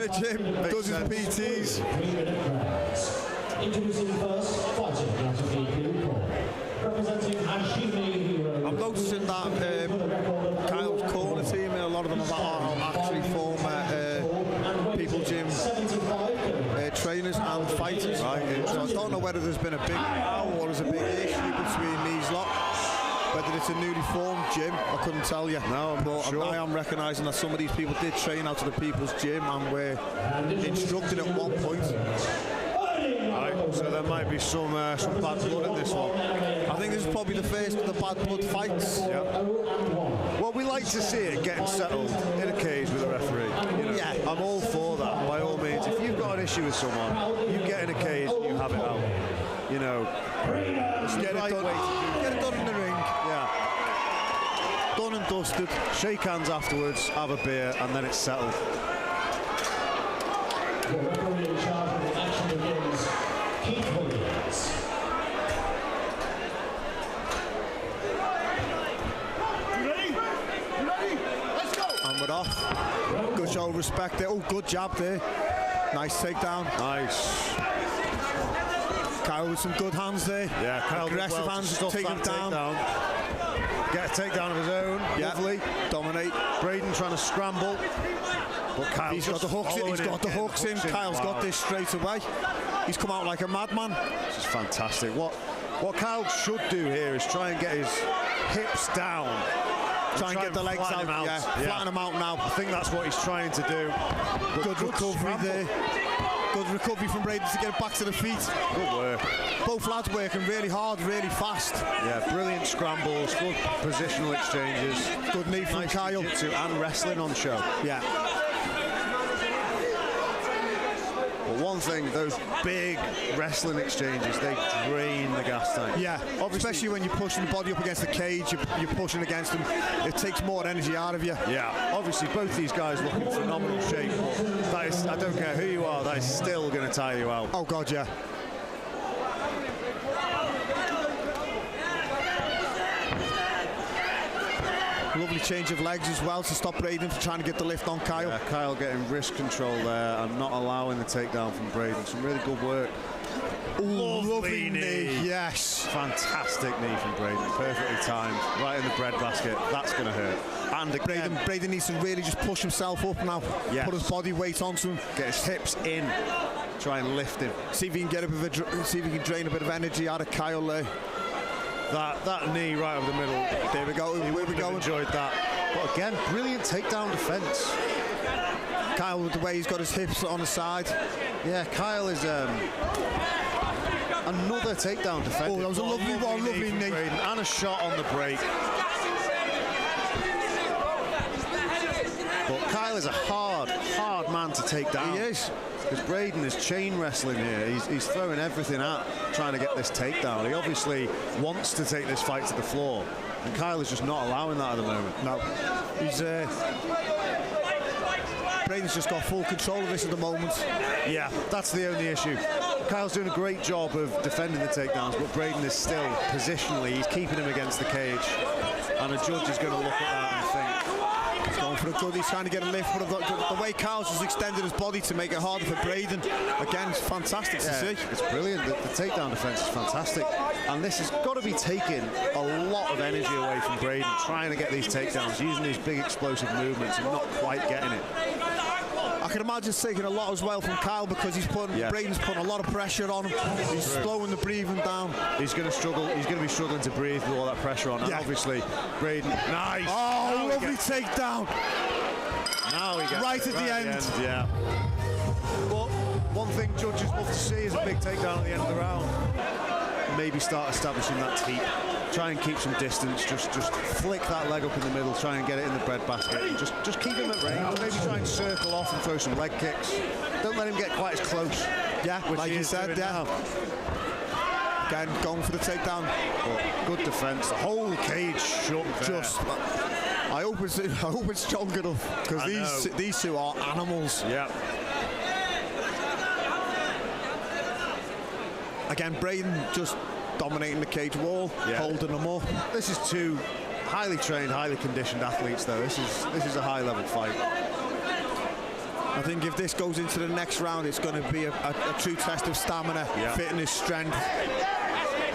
the gym, does his PTs. Introducing first, fighting out of the report. Representing I'm noticing that Kyle's corner team, a lot of them are actually former people gym trainers and fighters. Right. So I don't know whether there's been a big row or there's a big issue between these lot. Whether it's a newly formed gym, I couldn't tell you. No, but sure. I am recognising that some of these people did train out of the people's gym and were instructed at one point. Right, so there might be some bad blood in this one. I think this is probably the first of the bad blood fights. Yeah. Well, we like to see it getting settled in a cage with a referee. You know, yeah. I'm all for that, by all means. If you've got an issue with someone, you get in a cage and you have it out. You know, get it done in the ring. Yeah. Done and dusted. Shake hands afterwards, have a beer, and then it's settled. The referee in charge of the action begins. And we're off. Good show of respect there. Oh, good jab there. Nice takedown. Nice. Kyle with some good hands there. Yeah, Kyle aggressive hands to take him down. Get a takedown of his own. Yeah. Lovely. Dominate. Braydon trying to scramble. But Kyle's he's got the hooks in. He's got the hooks in. Kyle's got this straight away. He's come out like a madman. This is fantastic. What Kyle should do here is try and get his hips down. Try and get the legs out. Yeah, flatten him out now. I think that's what he's trying to do. Good recovery there. Good recovery from Braydon to get it back to the feet. Good work. Both lads working really hard, really fast. Yeah, brilliant scrambles, good positional exchanges. Good knee from Kyle. Jiu-jitsu and wrestling on show. Yeah. But one thing, those big wrestling exchanges, they drain the gas tank. Yeah, especially when you're pushing the body up against the cage, you're pushing against them, it takes more energy out of you. Yeah, obviously both these guys look in phenomenal shape. That is, I don't care who you are, that is still going to tire you out. Oh God, yeah. Lovely change of legs as well to stop Braydon from trying to get the lift on Kyle. Yeah, Kyle getting wrist control there and not allowing the takedown from Braydon. Some really good work. Ooh, lovely knee. Yes. Fantastic knee from Braydon. Perfectly timed. Right in the breadbasket. That's going to hurt. And Braydon needs to really just push himself up now. Yes. Put his body weight onto him. Get his hips in. Try and lift him. See if he can get a bit of see if he can drain a bit of energy out of Kyle there. That knee right over the middle. There we go. Where we go. Enjoyed that. But again, brilliant takedown defense. Kyle with the way he's got his hips on the side. Yeah, Kyle is another takedown defense. Oh, that was a lovely one, lovely knee. And a shot on the break. But Kyle is a hard man to take down. He is. Because Braydon is chain wrestling here. He's throwing everything at trying to get this takedown. He obviously wants to take this fight to the floor. And Kyle is just not allowing that at the moment. No. He's Braydon's just got full control of this at the moment. Yeah, that's the only issue. Kyle's doing a great job of defending the takedowns, but Braydon is still positionally, he's keeping him against the cage. And a judge is going to look at that and think, he's going for a good, he's trying to get a lift, but the way Kyle's has extended his body to make it harder for Braydon, again, it's fantastic to see. It's brilliant. The takedown defense is fantastic. And this has got to be taking a lot of energy away from Braydon, trying to get these takedowns, using these big explosive movements and not quite getting it. I can imagine it's taking a lot as well from Kyle because he's putting Braydon's putting a lot of pressure on him. He's slowing the breathing down. He's going to struggle. He's going to be struggling to breathe with all that pressure on. And obviously, Braydon. Nice. Oh, lovely takedown. Now he gets right at the end. Yeah. But one thing judges love to see is a big takedown at the end of the round. Maybe start establishing that teep. Try and keep some distance. Just flick that leg up in the middle. Try and get it in the breadbasket. Just keep him at range. Maybe try and circle off and throw some leg kicks. Don't let him get quite as close. Yeah, like you said. Yeah. Again, going for the takedown. But good defence. The whole cage shook. I hope it's strong enough because these two are animals. Yeah. Again, Braydon just dominating the cage wall, holding them up. This is two highly trained, highly conditioned athletes, though. This is a high-level fight. I think if this goes into the next round, it's going to be a true test of stamina, fitness, strength.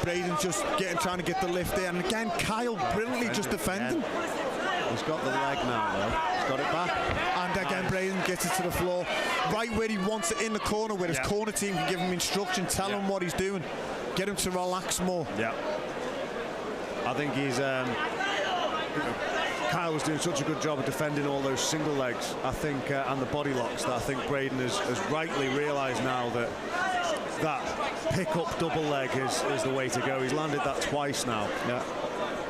Braydon just trying to get the lift in, and again Kyle brilliantly just defending. He's got the leg now though. He's got it back. And again Braydon gets it to the floor, right where he wants it, in the corner, where his corner team can give him instruction, tell him what he's doing, get him to relax more. Yeah. I think he's Kyle was doing such a good job of defending all those single legs, I think, and the body locks, that I think Braydon has rightly realised now that pick-up double leg is the way to go. He's landed that twice now. Yeah.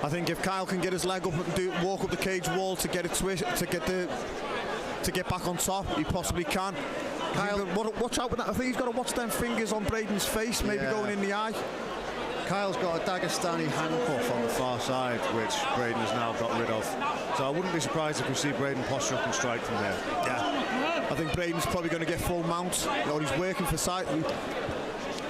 I think if Kyle can get his leg up and walk up the cage wall to get it to get back on top, he possibly can. Kyle, watch out with that. I think he's got to watch them fingers on Braydon's face, maybe going in the eye. Kyle's got a Dagestani handcuff on the far side, which Braydon has now got rid of. So I wouldn't be surprised if we see Braydon posture up and strike from here. Yeah. I think Braydon's probably going to get full mount. You know, he's working for sight.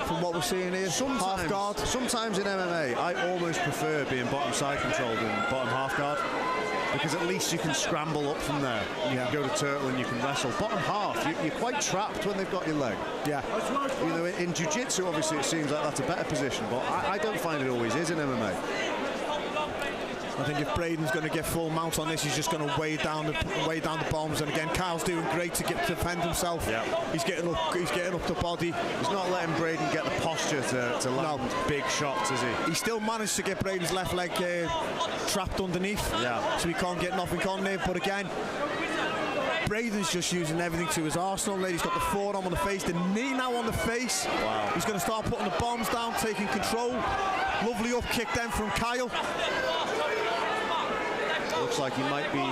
From what we're seeing here, half guard. Sometimes in MMA, I almost prefer being bottom side controlled than bottom half guard, because at least you can scramble up from there. You can go to turtle and you can wrestle. Bottom half, you're quite trapped when they've got your leg. Yeah. You know, in jiu-jitsu, obviously, it seems like that's a better position, but I don't find it always is in MMA. I think if Braydon's going to get full mount on this, he's just going to weigh down the bombs. And again, Kyle's doing great to defend himself. Yeah. He's getting up the body. He's not letting Braydon get the posture to land big shots, is he? He still managed to get Braydon's left leg trapped underneath. Yeah. So he can't get nothing on there. But again, Braydon's just using everything to his arsenal. He's got the forearm on the face, the knee now on the face. Wow. He's going to start putting the bombs down, taking control. Lovely up kick then from Kyle. Looks like he might be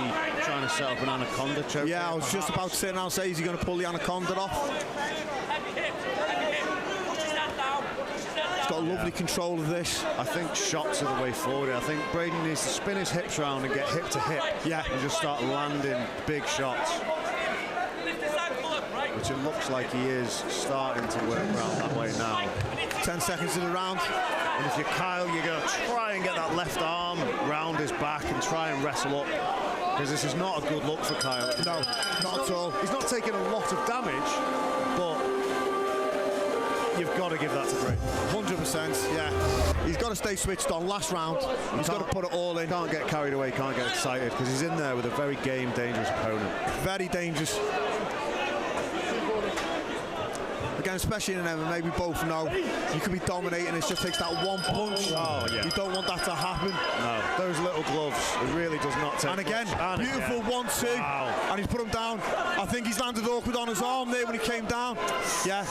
trying to set up an anaconda choke. Yeah, I was just about to sit down and say, is he going to pull the anaconda off? He's got lovely control of this. I think shots are the way forward. I think Braydon needs to spin his hips round and get hip to hip. Yeah. And just start landing big shots. Which it looks like he is starting to work around that way now. 10 seconds of the round. And if you're Kyle, you're going to try and get that left arm round his back and try and wrestle up, because this is not a good look for Kyle. No, not at all. He's not taking a lot of damage, but you've got to give that to Braydon. 100%, yeah. He's got to stay switched on. Last round, he's got to put it all in. Can't get carried away, can't get excited, because he's in there with a very game, dangerous opponent. Very dangerous. Again, especially in MMA, we both know you can be dominating. It just takes that one punch. Oh, yeah. You don't want that to happen. No, those little gloves, it really does not take. And again, beautiful 1-2. Wow. And he's put him down. I think he's landed awkward on his arm there when he came down. Yeah.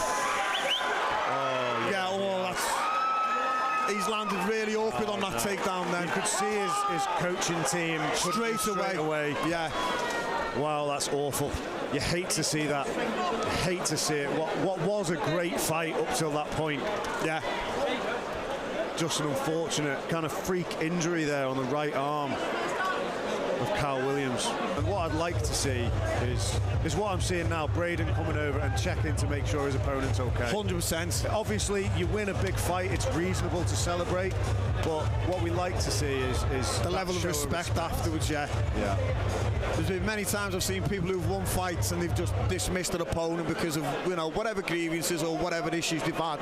Oh, yeah. That's... He's landed really awkward on that takedown then. You could see his coaching team straight away. Yeah. Wow, that's awful. You hate to see that. You hate to see it. What was a great fight up till that point. Yeah. Just an unfortunate kind of freak injury there on the right arm of Kyle Williams. And what I'd like to see is what I'm seeing now, Braydon coming over and checking to make sure his opponent's okay. 100%. Obviously, you win a big fight, it's reasonable to celebrate, but what we like to see is the level of respect afterwards, yeah. There's been many times I've seen people who've won fights and they've just dismissed an opponent because of, you know, whatever grievances or whatever issues they've had.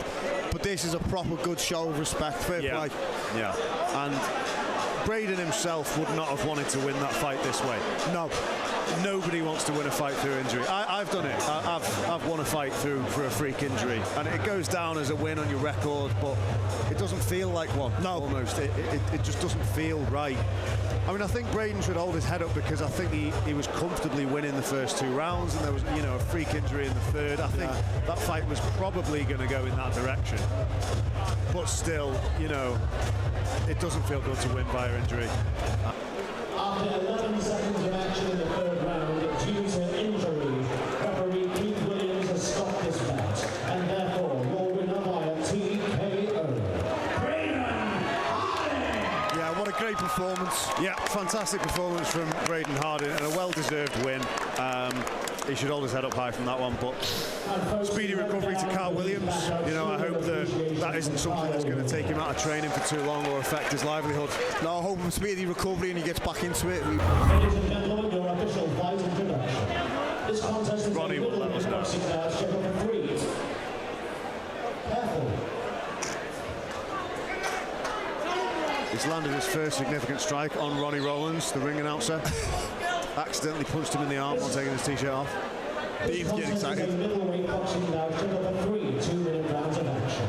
But this is a proper good show of respect. Fair play. Yeah. And Braydon himself would not have wanted to win that fight this way. No. Nobody wants to win a fight through injury. I've done it. I've won a fight through a freak injury, and it goes down as a win on your record, but it doesn't feel like one. No. Almost. It just doesn't feel right. I mean, I think Braydon should hold his head up, because I think he was comfortably winning the first 2 rounds, and there was, you know, a freak injury in the third. I think that fight was probably going to go in that direction. But still, you know, it doesn't feel good to win via injury. After 11 seconds of action in the third round, due to injury, referee Keith Williams has stopped this bout, and therefore your winner via TKO. Braydon Harding! Yeah, what a great performance. Yeah, fantastic performance from Braydon Harding, and a well-deserved win. He should hold his head up high from that one, but speedy recovery to Kyle Williams. You know, I hope that isn't something that's going to take him out of training for too long or affect his livelihood. No, I hope for speedy recovery and he gets back into it. Ladies and gentlemen, your official fight introduction. This contest is Ronnie will let us know. Careful. He's landed his first significant strike on Ronnie Rowlands, the ring announcer. Accidentally punched him in the arm while taking his t-shirt off. Beam's getting excited. Middleweight boxing bout, number 3, 2-minute rounds of action.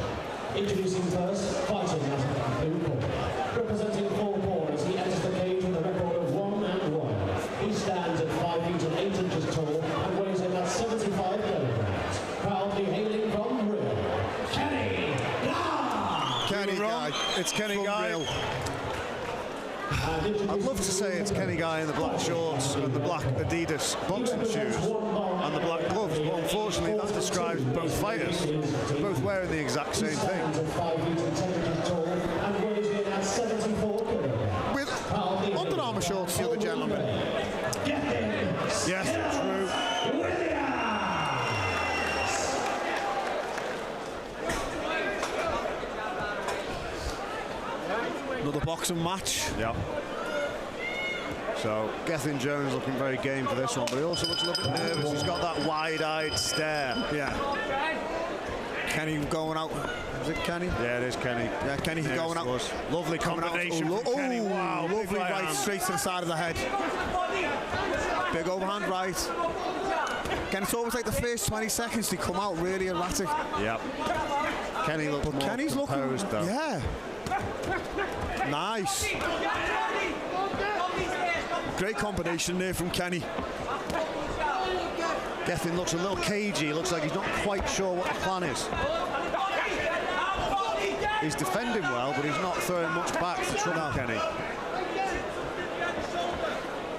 Introducing first, fighting out of the blue corner. Representing 4 corners, he enters the cage with a record of 1-1. He stands at 5 feet and 8 inches tall and weighs in at 75 kilograms. Proudly hailing from Riddler, Kenny Guy. Kenny Guy. It's Kenny Guy. I'd love to say it's Kenny Guy in the black shorts and the black Adidas boxing shoes and the black gloves, but unfortunately that describes both fighters. They're both wearing the exact same thing. With Under Armour shorts, the other gentleman. Yes, true. Another boxing match. Yeah. So Gethyn Jones looking very game for this one, but he also looks a little bit nervous. He's got that wide-eyed stare. Yeah. Kenny going out. Is it Kenny? Yeah, it is Kenny. Yeah, Kenny's going out. Lovely combination from Kenny. Wow, lovely right straight to the side of the head. Big overhand right. Again, it's always like the first 20 seconds they come out really erratic. Yep. Kenny looks more Kenny's composed, looking, though. yeah. Nice. Great combination there from Kenny. Gethyn looks a little cagey. Looks like he's not quite sure what the plan is. He's defending well, but he's not throwing much back to trouble Kenny.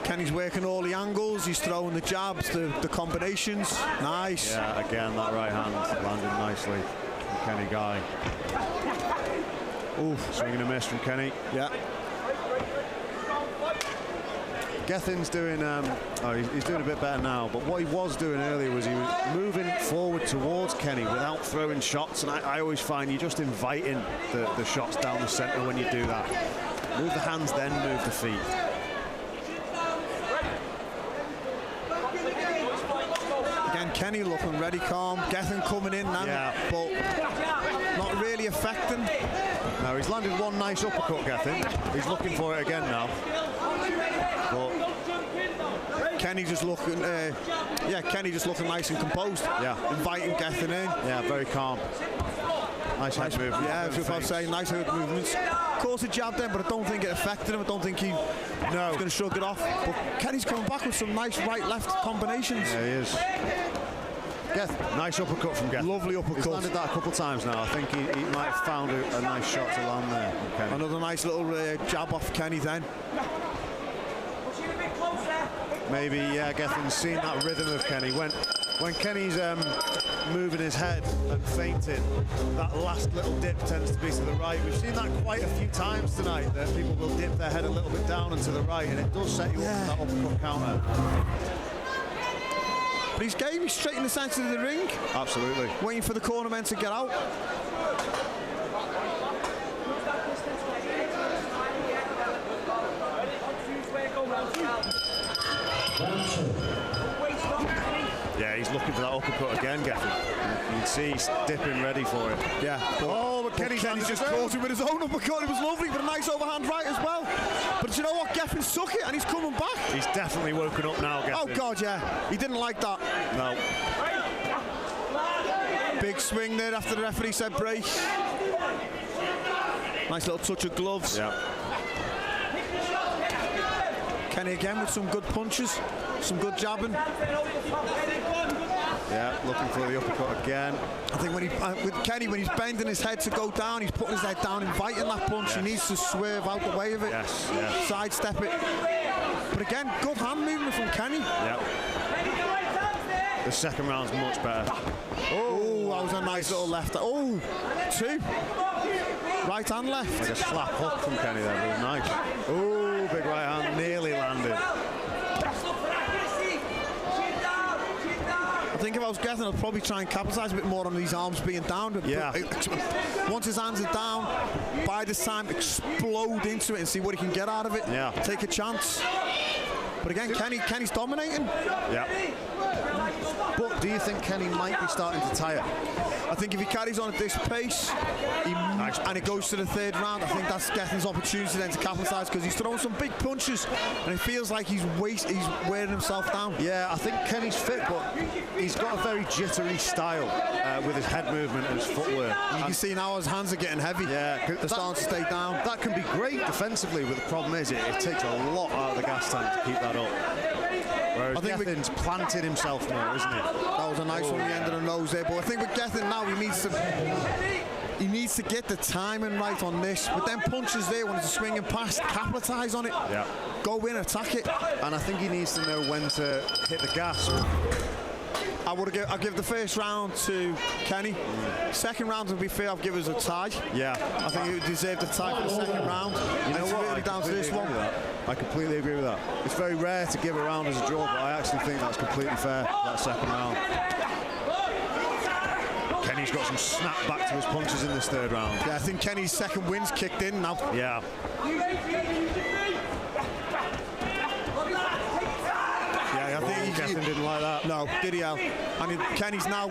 Kenny's working all the angles. He's throwing the jabs, the combinations. Nice. Yeah, again, that right hand landed nicely from Kenny Guy. Ooh, swing and a miss from Kenny. Yeah. Gethyn's doing, he's doing a bit better now, but what he was doing earlier was he was moving forward towards Kenny without throwing shots, and I always find you're just inviting the shots down the centre when you do that. Move the hands, then move the feet. Again, Kenny looking ready, calm. Gethyn coming in now, but not really affecting. No, he's landed one nice uppercut, Gethyn. He's looking for it again now. But Kenny just looking, Kenny just looking nice and composed. Yeah. Inviting Gethyn in. Yeah, very calm. Nice head movement. Yeah, as I was saying, nice head movements. Of course, it jabbed in, but I don't think it affected him. I don't think he's going to shrug it off. But Kenny's coming back with some nice right-left combinations. Yeah, he is. Nice uppercut from Gethyn. Lovely uppercut. He's landed that a couple of times now. I think he might have found a nice shot to land there from Kenny. Another nice little jab off Kenny then. Maybe, yeah, Gethyn's seen that rhythm of Kenny. When Kenny's moving his head and feinting, that last little dip tends to be to the right. We've seen that quite a few times tonight, that people will dip their head a little bit down and to the right, and it does set you up for that uppercut counter. But he's game, he's straight in the centre of the ring. Absolutely. Waiting for the cornermen to get out. Yeah, he's looking for that uppercut again, Gethyn. You can see he's dipping ready for it. Yeah. But Kenny's just caught him with his own uppercut. It was lovely, but a nice overhand right as well. But you know what? Gethyn took it and he's coming back. He's definitely woken up now, Gethyn. Oh, God, yeah. He didn't like that. No. Big swing there after the referee said break. Nice little touch of gloves. Yeah. Kenny again with some good punches, some good jabbing. Yeah, looking for the uppercut again. I think when with Kenny, when he's bending his head to go down, he's putting his head down, inviting that punch. Yes. He needs to swerve out the way of it, sidestep it. But again, good hand movement from Kenny. Yeah. The second round's much better. Oh, that was a nice little left. Oh, 2. Right and left. Like a slap hook from Kenny there, really nice. Oh, big right hand, nearly landed. I think if I was Gethyn, I'd probably try and capitalise a bit more on these arms being down. Yeah. Once his hands are down, by this time, explode into it and see what he can get out of it. Yeah. Take a chance. But again, Kenny's dominating. Yeah. But do you think Kenny might be starting to tire? I think if he carries on at this pace and it goes to the third round, I think that's Gethyn's opportunity then to capitalise, because he's throwing some big punches and it feels like he's wearing himself down. Yeah, I think Kenny's fit, but he's got a very jittery style with his head movement and his footwork. You can see now his hands are getting heavy. Yeah, they're starting to stay down. That can be great defensively, but the problem is it takes a lot out of the gas tank to keep that up. Whereas I think Gethyn's planted himself more, isn't it? That was a nice one at the end of the nose there, but I think with Gethyn now he needs to get the timing right on this. But then punches there when it's a swinging pass, capitalise on it. Yeah. Go in, attack it. And I think he needs to know when to hit the gas. I'll give the first round to Kenny. Second round, to be fair, I'll give us a tie. Yeah. I think he would deserve the tie for the second round. You know what? Really down to this one. I completely agree with that. It's very rare to give a round as a draw, but I actually think that's completely fair, that second round. Kenny's got some snap back to his punches in this third round. Yeah, I think Kenny's second win's kicked in now. Yeah. I think Gethyn didn't like that. No, did he? And Kenny's now,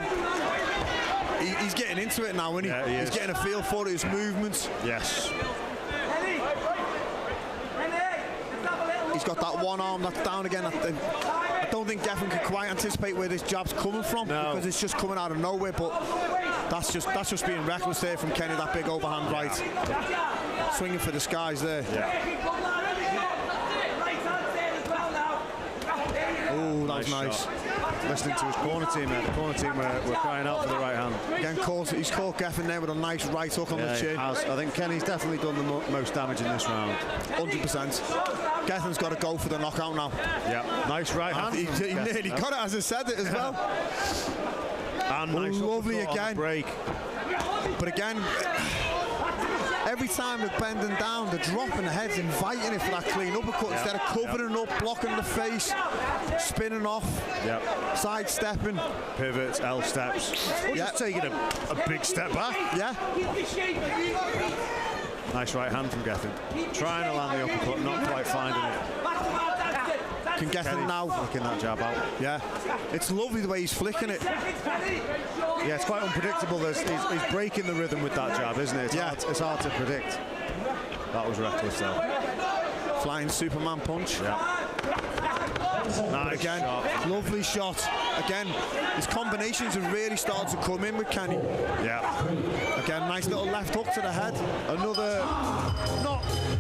he's getting into it now, isn't he? Yeah, he is. He's getting a feel for it, his movements. Yes. He's got that one arm that's down again. I don't think Gethyn could quite anticipate where this jab's coming from, because it's just coming out of nowhere, but that's just being reckless there from Kenny, that big overhand right. Swinging for the skies there. Yeah. Oh, that was nice. Listening to his corner team there. The corner team were crying out for the right hand. Again, he's caught Gethyn there with a nice right hook on the chin. I think Kenny's definitely done the most damage in this round. 100%. Gethyn's got to go for the knockout now. Yeah, nice right hand. He nearly got it as I said it as well. And nice lovely again. Break. But again, every time they're bending down, they're dropping the heads, inviting it for that clean uppercut instead of covering up, blocking the face, spinning off, sidestepping. Pivots, L steps. Or just taking a big step back. Yeah. Nice right hand from Gethyn. Trying to land the uppercut, not quite finding it. Can Gethyn now flicking that jab out. Yeah. It's lovely the way he's flicking it. Yeah, it's quite unpredictable. He's breaking the rhythm with that jab, isn't it? It's hard to predict. That was reckless, though. Flying Superman punch. Yeah. Nice again, shot. Lovely shot. Again, his combinations have really started to come in with Kenny. Yeah. Again, nice little left hook to the head. Another,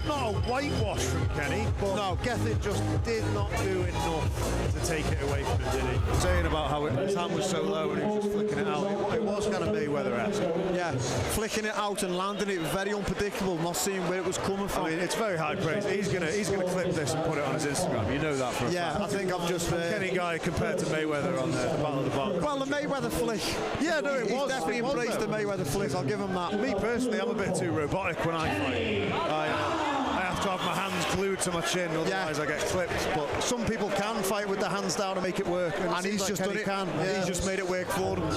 not a whitewash from Kenny, but no, Gethyn just did not do enough to take it away from him, did he? Saying about how his hand was so low and he was just flicking it out. It was kind of Mayweather-esque. Yeah, flicking it out and landing it very unpredictable, not seeing where it was coming from. I mean, it's very high praise. He's gonna clip this and put it on his Instagram. You know that for a fact. I think I've just Kenny guy compared to Mayweather on the Battle of the Box. Well, the Mayweather flick. Yeah, no, He's definitely embraced the Mayweather flick. I'll give him that. Me personally, I'm a bit too robotic when I fight. I have to have my hands glued to my chin, otherwise I get clipped. But some people can fight with their hands down and make it work, and he's just done it. Yeah. He's just made it work for them.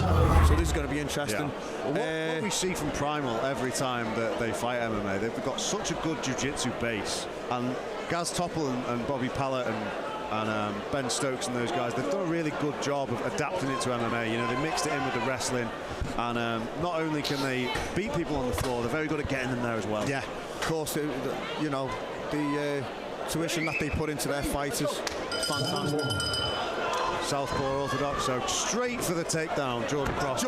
So this is going to be interesting. Yeah. Well, what we see from Primal every time that they fight MMA, they've got such a good jiu-jitsu base, and Gaz Topple and Bobby Pallett and Ben Stokes and those guys, they've done a really good job of adapting it to MMA. You know, they mixed it in with the wrestling, and not only can they beat people on the floor, they're very good at getting them there as well. Yeah, of course, you know, the tuition that they put into their fighters, fantastic. Southpaw orthodox, so straight for the takedown. Jordan Cross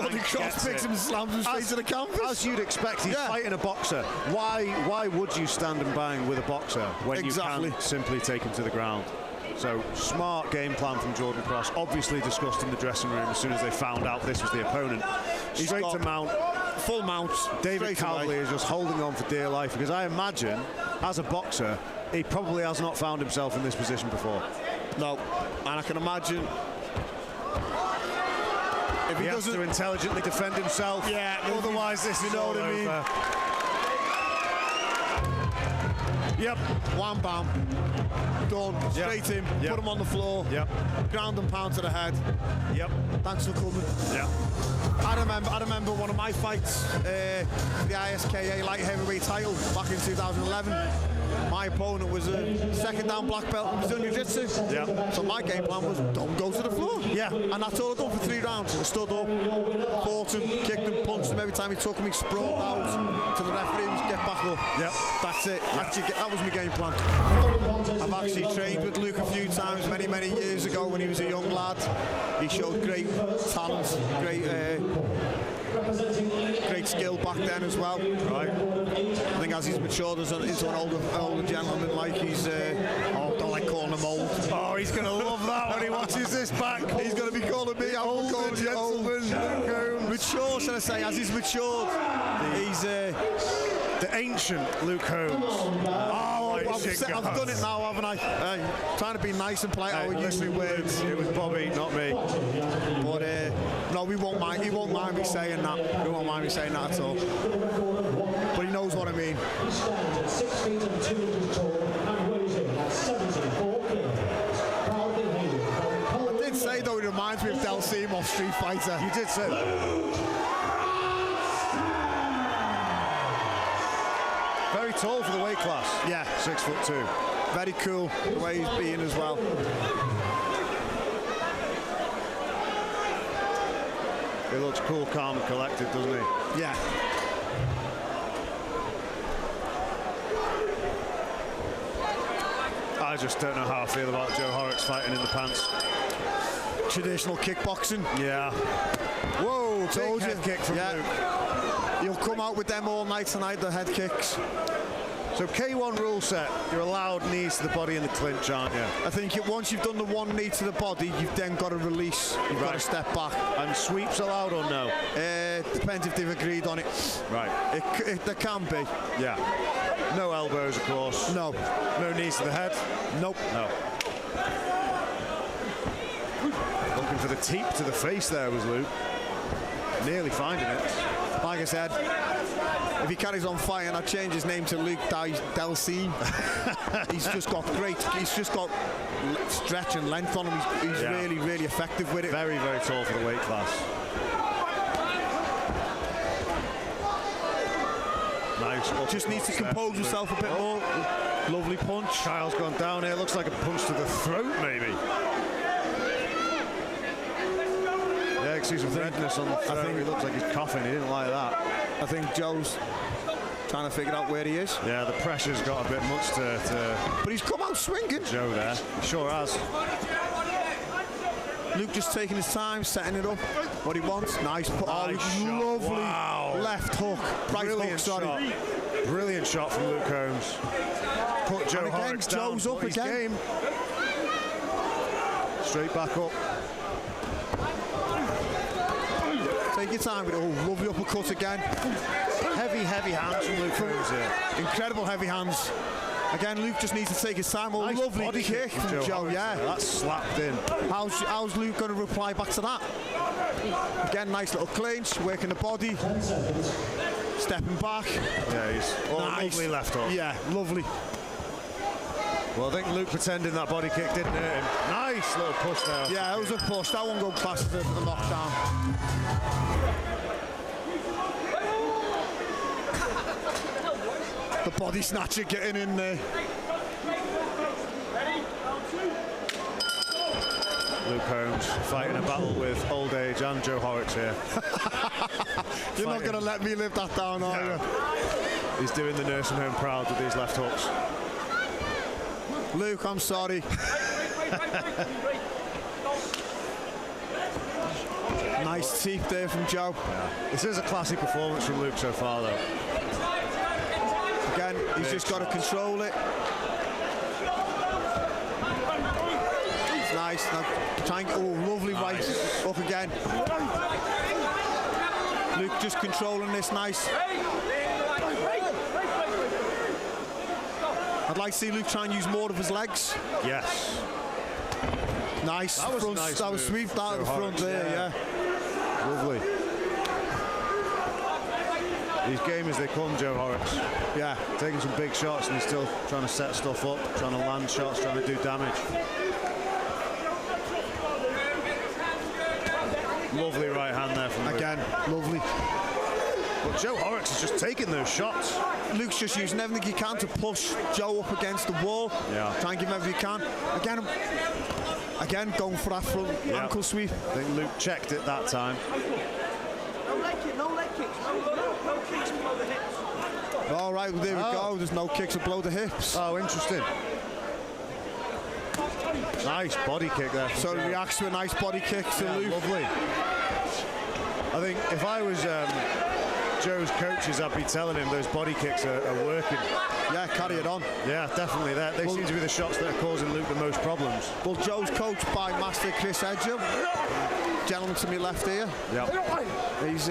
picks him and slams him straight to the canvas. As you'd expect, he's fighting a boxer. Why would you stand and bang with a boxer when you can simply take him to the ground? So smart game plan from Jordan Cross, obviously discussed in the dressing room as soon as they found out this was the opponent. Straight to mount. Full mount. David Calverly is just holding on for dear life, because I imagine, as a boxer, he probably has not found himself in this position before. No, and I can imagine if he has to intelligently defend himself. Yeah, otherwise this is all over. Yep. Wham bam. Done. Straight in. Put him on the floor. Yep. Ground and pound to the head. Yep. Thanks for coming. Yep. I remember one of my fights, the ISKA light heavyweight title back in 2011. My opponent was a second down black belt in Brazilian Jiu-Jitsu. Yeah. So my game plan was don't go to the floor. Yeah. And that's all I done for 3 rounds. I stood up, fought him, kicked him, punched him every time he took me, sprawled out to the referee was get back up. Yep. That's it. That was my game plan. I've actually trained with Luke a few times, many years ago when he was a young lad. He showed great talent, great skill back then as well. Right. I think as he's matured into an older gentleman, like he's, don't like calling him old. Oh, he's going to love that when he watches this back. He's going to be calling me old gentleman. Mature, should I say? As he's matured, he's the ancient Luke Holmes. I've done it now, haven't I? Trying to be nice and polite. Listening words. It was Bobby, not me. But no, he won't mind me saying that. He won't mind me saying that at all. But he knows what I mean. He stands at 6 feet and 2 inches tall and weighs in at 74 kilograms. Proudly hailed from Colwyn. I did say though, he reminds me of Del Seymour, Street Fighter. You did say that. Very tall for the weight class. Yeah. 6'2". Very cool the way he's being as well. He looks cool, calm and collected, doesn't he? Yeah. I just don't know how I feel about Joe Horrocks fighting in the pants. Traditional kickboxing. Yeah. Whoa, told you. Head kick from Luke. You'll come out with them all night tonight, the head kicks. So K1 rule set, you're allowed knees to the body in the clinch, aren't you? I think once you've done the one knee to the body, you've then got to release. You've got to step back. And sweeps allowed or no? Depends if they've agreed on it. Right. There can be. Yeah. No elbows, of course. No. No knees to the head? Nope. No. Looking for the teep to the face there was Luke. Nearly finding it. Like I said, if he carries on fighting, I'd change his name to Luke Delcine. He's just got stretch and length on him. He's really effective with it. Very tall for the weight class. Nice. Just needs to compose himself a bit more. Lovely punch. Kyle's gone down here. Looks like a punch to the throat, maybe. Yeah, you can see some redness on the throat. I think he looks like he's coughing. He didn't like that. I think Joe's trying to figure out where he is. Yeah, the pressure's got a bit much to But he's come out swinging. Joe there. He sure has. Luke just taking his time, setting it up. What he wants. Nice. Lovely left hook. Right hook, sorry. Brilliant shot from Luke Holmes. Put Joe Horrocks down. Joe's up again. Game. Straight back up. Take your time with it. Oh, lovely uppercut again. Heavy hands from Luke Holmes here. Incredible heavy hands. Again, Luke just needs to take his time. Oh, nice lovely body kick from Joe, yeah. That's slapped in. How's Luke going to reply back to that? Again, nice little clinch, working the body. Stepping back. Yeah, he's lovely left hook. Yeah, lovely. Well, I think Luke pretending that body kick didn't hurt him. Nice little push there. Yeah, it was a push. That one go class as a knockdown. The body snatcher getting in there. Luke Holmes fighting a battle with old age and Joe Horrocks here. You're not going to let me live that down, are you? He's doing the nursing home proud with these left hooks. Luke, I'm sorry. Nice teeth there from Joe. Yeah. This is a classy performance from Luke so far, though. Again, he's just got to control it. It's nice. Now, lovely right up again. Luke just controlling this nice. I'd like to see Luke try and use more of his legs. Yes. Nice. That was front, nice. That was sweeped out of the front there, yeah. Lovely. He's game as they come, Joe Horrocks. Yeah. Taking some big shots and he's still trying to set stuff up, trying to land shots, trying to do damage. Lovely right hand there from Luke. Again, lovely. But Joe Horrocks is just taking those shots. Luke's just using everything he can to push Joe up against the wall. Yeah. Try and give him everything he can. Again, going for that front ankle sweep. I think Luke checked it that time. No leg kicks, no kicks below the hips. All right, well, there we go. There's no kicks below the hips. Oh, interesting. Nice body kick there. So he reacts to a nice body kick to Luke. Lovely. I think if I was Joe's coaches, I'd be telling him those body kicks are working. Yeah, carry it on. Yeah, definitely. They seem to be the shots that are causing Luke the most problems. Well, Joe's coached by Master Chris Edgell. Gentleman to my left here. Yeah. He's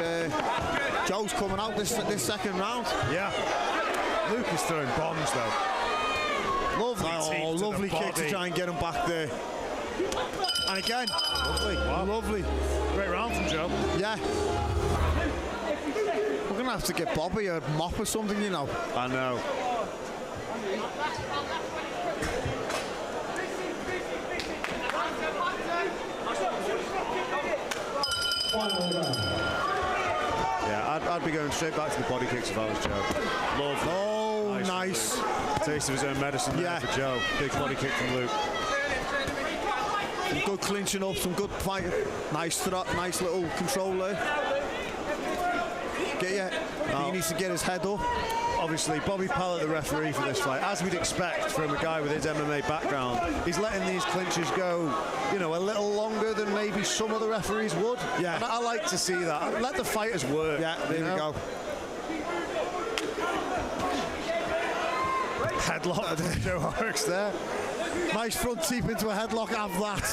Joe's coming out this second round. Yeah. Luke is throwing bombs though. Lovely kick to try and get him back there. And again, Lovely. Wow. lovely. Great round from Joe. Yeah. We're gonna have to get Bobby a mop or something, you know. I know. Yeah, I'd be going straight back to the body kicks if I was Joe. Love. Oh, nice. Taste of his own medicine there for Joe. Big body kick from Luke. Some good clinching up, some good fighting. Nice little control there. He needs to get his head up. Obviously, Bobby Pallett, the referee for this fight, as we'd expect from a guy with his MMA background, he's letting these clinches go, you know, a little longer than maybe some other referees would. Yeah. And I like to see that. Let the fighters work. Yeah, there we go. Headlock from Joe Horrocks there. Nice front teep into a headlock, have that.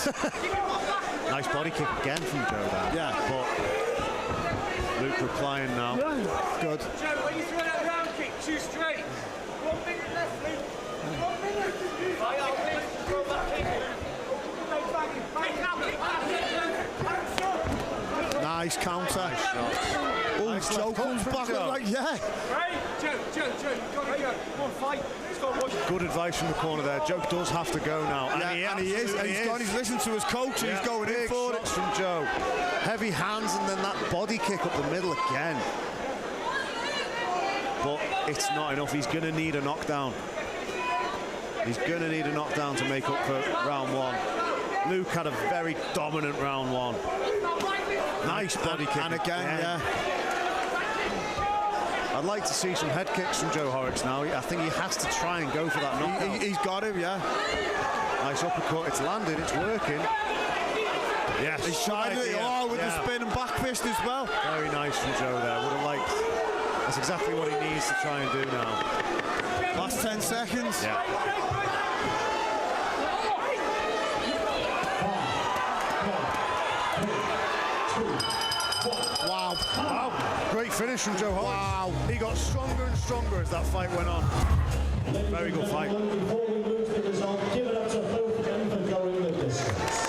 Nice body kick again from Joe there. Yeah. But Luke replying now. Good. Joe, when you throw that round kick, too straight. 1 minute left, Luke. 1 minute. Throw that kick. Nice counter. Oh, Nice Joe left comes hook back from Joe. like, yeah. Right, Joe, you gotta go. Come on, fight. Let's go, boys. Good advice from the corner there. Joe does have to go now. And he is. And he's gone. He's listened to his coach. And he's going in Big for it. shots from Joe. Heavy hands and then that body kick up the middle again. But it's not enough. He's going to need a knockdown. He's going to need a knockdown to make up for round one. Luke had a very dominant round one. Nice body kick. And again, yeah. I'd like to see some head kicks from Joe Horrocks now. I think he has to try and go for that knockdown. He's got him, yeah. Nice uppercut. It's landed. It's working. Yes. He's tried it. Oh, with the spin and back fist as well. Very nice from Joe there. Would have liked. That's exactly what he needs to try and do now. Last 10 seconds. Yeah. Wow. Wow. Great finish from Joe Horrocks. Wow. He got stronger and stronger as that fight went on. Very good fight. Before we move to the result, give it up to both of them for going the distance.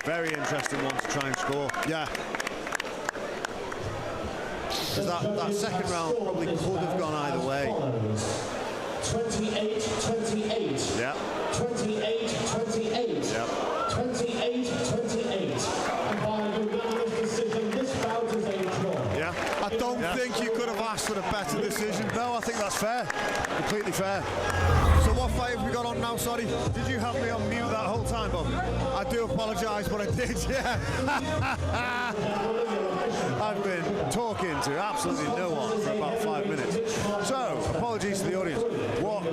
Very interesting one to try and score. Yeah. Because that second round probably could have gone either way. 28-28. Yeah. 28-28. Yeah. 28-28. And by unanimous decision, this bout is a draw. Yeah. I don't think you could have asked for a better decision. No, I think that's fair. Completely fair. So what fight have we got on now, sorry? Did you have me on mute that whole time, Bob? I do apologise, but I did, yeah. I've been talking to absolutely no one for about 5 minutes. So, apologies to the audience. What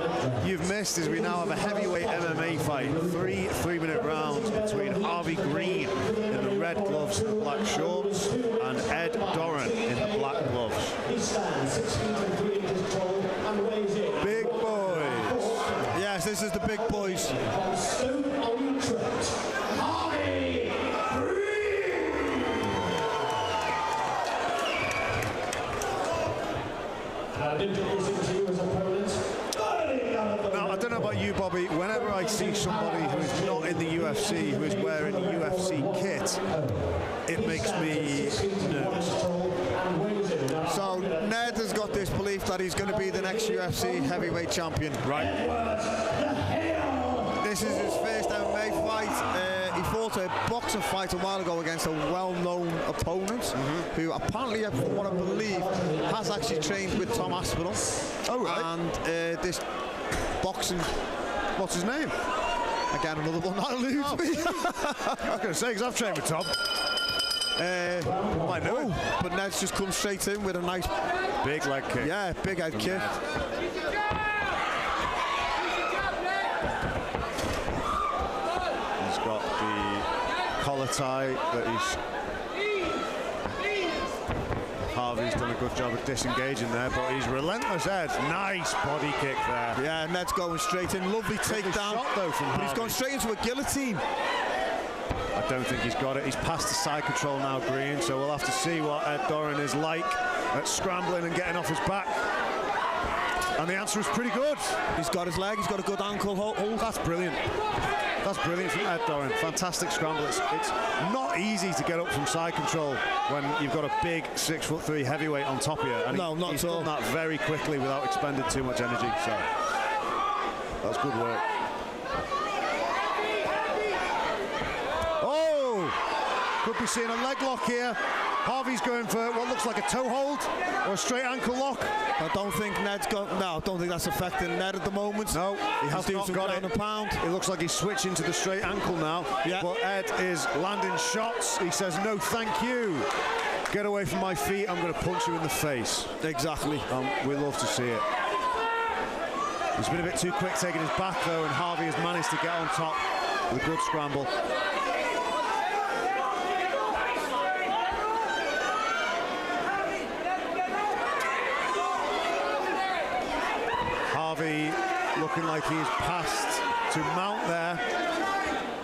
you've missed is we now have a heavyweight MMA fight. 3 3-minute rounds between Harvey Green in the red gloves and black shorts and Ed Doran in the black gloves. He stands 6 feet and 3 inches tall and weighs in. Big boys. Yes, this is the big boys. On Stone-on-Trent, Harvey Green! And introducing to you his opponent, Now Now, I don't know about you, Bobby. Whenever I see somebody who is not in the UFC, who is wearing a UFC kit, it makes me nervous. So Ned has got this belief that he's going to be the next UFC heavyweight champion. Right. This is his first MMA fight. He fought a boxing fight a while ago against a well-known opponent who apparently, from what I believe, has actually trained with Tom Aspinall. Oh, right. And this boxing... What's his name? Again, another one that eludes me. I was going to say, because I've trained with Tom. I know. But Ned's just come straight in with a nice... Big leg kick. Yeah, big head kick. He's got the collar tie that Harvey's done a good job of disengaging there, but he's relentless, Ed. Nice body kick there. Yeah, Ned's going straight in. Lovely takedown. Shot though from Harvey. But he's gone straight into a guillotine. I don't think he's got it. He's past the side control now, Green, so we'll have to see what Ed Doran is like at scrambling and getting off his back. And the answer is pretty good. He's got his leg, he's got a good ankle hold. That's brilliant. That's brilliant from Ed Doran. Fantastic scramble. It's not easy to get up from side control when you've got a big 6'3" heavyweight on top of you. And no, not he's at all. done that very quickly without expending too much energy. So that's good work. Oh, could be seeing a leg lock here. Harvey's going for what looks like a toe hold or a straight ankle lock. I don't think Ned's got... No, I don't think that's affecting Ned at the moment. No, he has not got it. Pound. It looks like he's switching to the straight ankle now. Yeah. But Ed is landing shots. He says, no, thank you. Get away from my feet. I'm going to punch you in the face. Exactly. We love to see it. He's been a bit too quick taking his back, though, and Harvey has managed to get on top with a good scramble. Harvey looking like he's passed to mount there.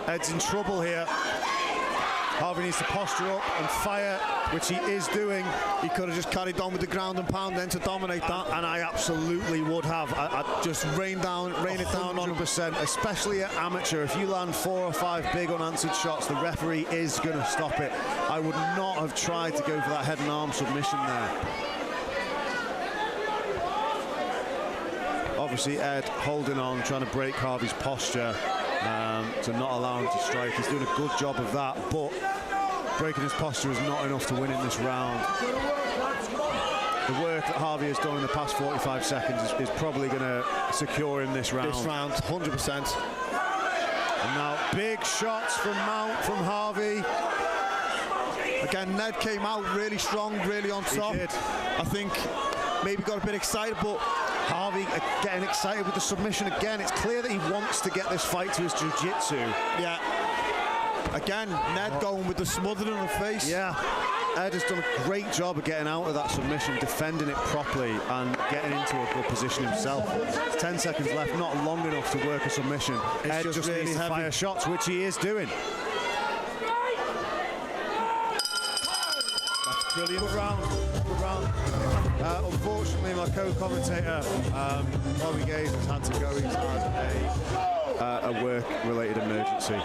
Ed's in trouble here. Harvey needs to posture up and fire, which he is doing. He could have just carried on with the ground and pound then to dominate that. And I absolutely would have. I'd just rain it down on him. 100%, especially at amateur. If you land 4 or 5 big unanswered shots, the referee is going to stop it. I would not have tried to go for that head and arm submission there. Obviously, Ed holding on, trying to break Harvey's posture to not allow him to strike. He's doing a good job of that, but breaking his posture is not enough to win in this round. The work that Harvey has done in the past 45 seconds is probably going to secure him this round. 100%. And now big shots from Mount from Harvey. Again, Ned came out really strong, really on top. He did. I think maybe got a bit excited, but Harvey getting excited with the submission again. It's clear that he wants to get this fight to his jiu-jitsu. Yeah. Again, Ned going with the smothering on the face. Yeah. Ed has done a great job of getting out of that submission, defending it properly and getting into a good position himself. 10 seconds left, not long enough to work a submission. Ed just really needs to fire shots, which he is doing. That's brilliant. Good round. Good round. Unfortunately, my co-commentator, Bobby Gaze, has had to go. He's had a work-related emergency.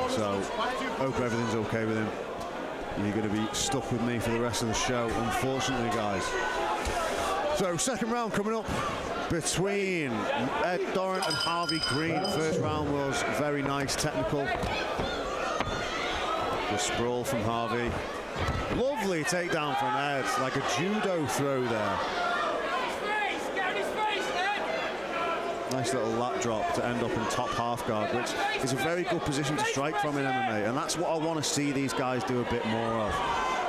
So, hope everything's okay with him. You're going to be stuck with me for the rest of the show, unfortunately, guys. So, second round coming up between Ed Doran and Harvey Green. First round was very nice, technical. The sprawl from Harvey. Lovely takedown from Ed, like a judo throw there. Nice little lat drop to end up in top half guard, which is a very good position to strike from in MMA, and that's what I want to see these guys do a bit more of.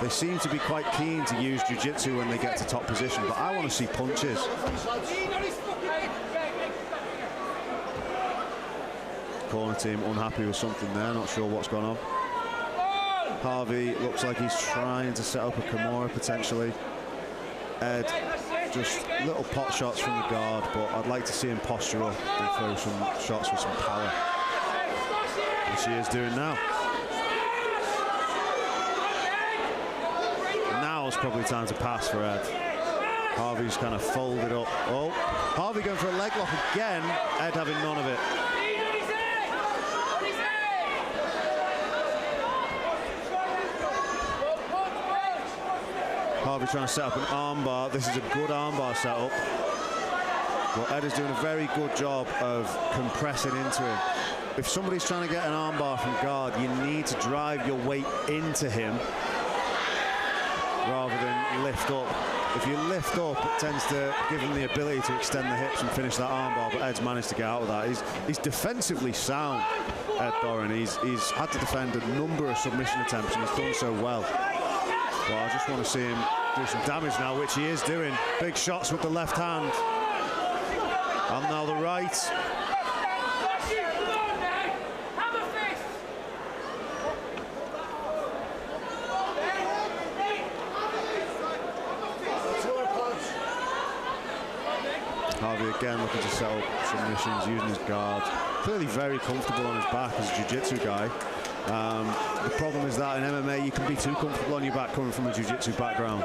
They seem to be quite keen to use jiu-jitsu when they get to top position, but I want to see punches. Corner team unhappy with something there, not sure what's gone on. Harvey looks like he's trying to set up a Kimura potentially. Ed, just little pot shots from the guard, but I'd like to see him posture up and throw some shots with some power, which he is doing now. Now it's probably time to pass for Ed. Harvey's kind of folded up. Oh, Harvey going for a leg lock again. Ed having none of it. Harvey trying to set up an armbar. This is a good armbar setup. Well, Ed is doing a very good job of compressing into him. If somebody's trying to get an armbar from guard, you need to drive your weight into him rather than lift up. If you lift up, it tends to give him the ability to extend the hips and finish that armbar, but Ed's managed to get out of that. He's defensively sound, Ed Doran. He's had to defend a number of submission attempts and he's done so well. Well, I just want to see him do some damage now, which he is doing. Big shots with the left hand. And now the right. Harvey again looking to set up submissions, using his guard. Clearly very comfortable on his back as a jiu-jitsu guy. The problem is that in MMA you can be too comfortable on your back coming from a jiu-jitsu background.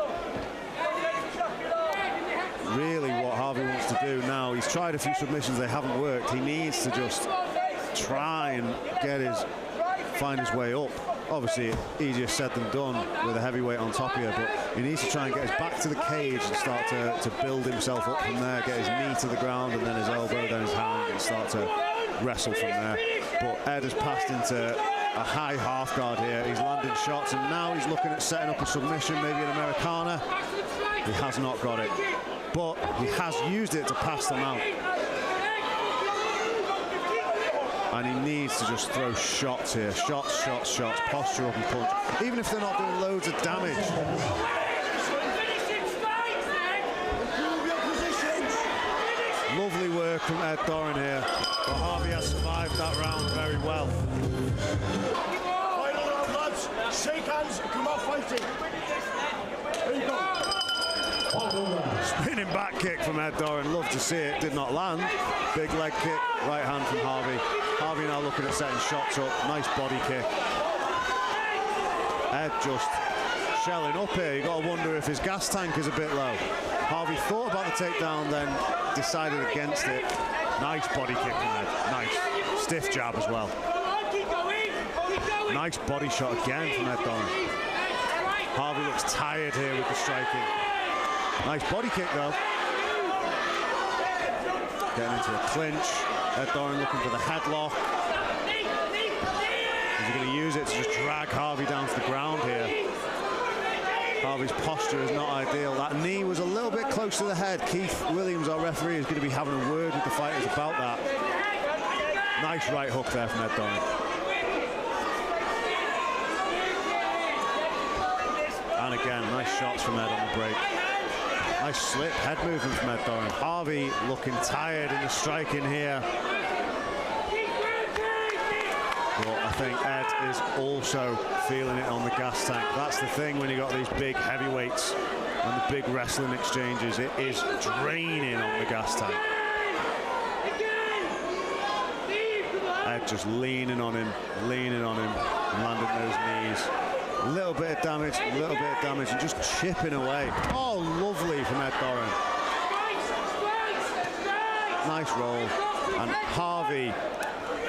Really what Harvey wants to do now, he's tried a few submissions, they haven't worked. He needs to just try and find his way up. Obviously easier said than done with a heavyweight on top of you, but he needs to try and get his back to the cage and start to build himself up from there, get his knee to the ground and then his elbow, then his hand, and start to wrestle from there. But Ed has passed into a high half guard here. He's landing shots and now he's looking at setting up a submission, maybe an Americana. He has not got it, but he has used it to pass them out. And he needs to just throw shots here. Shots, shots, shots, posture up and punch. Even if they're not doing loads of damage. Lovely work from Ed Doran here. But Harvey has survived that round very well. Final round, lads. Shake hands and come out fighting. There you go. Spinning back kick from Ed Doran. Love to see it. Did not land. Big leg kick. Right hand from Harvey. Harvey now looking at setting shots up. Nice body kick. Ed just shelling up here. You got to wonder if his gas tank is a bit low. Harvey thought about the takedown, then decided against it. Nice body kick from Ed. Nice. Stiff jab as well. Nice body shot again from Ed Doran. Harvey looks tired here with the striking. Nice body kick though. Getting into a clinch. Ed Doran looking for the headlock. Is he going to use it to just drag Harvey down to the ground here? Harvey's posture is not ideal. That knee was a little bit close to the head. Keith Williams, our referee, is going to be having a word with the fighters about that. Nice right hook there from Ed Doran. And again, nice shots from Ed on the break. Nice slip, head movement from Ed Doran. Harvey looking tired in the striking here. But I think Ed is also feeling it on the gas tank. That's the thing when you got these big heavyweights and the big wrestling exchanges. It is draining on the gas tank. Ed just leaning on him, and landing those knees. A little bit of damage, and just chipping away. Oh, lovely from Ed Doran. Nice roll. And Harvey,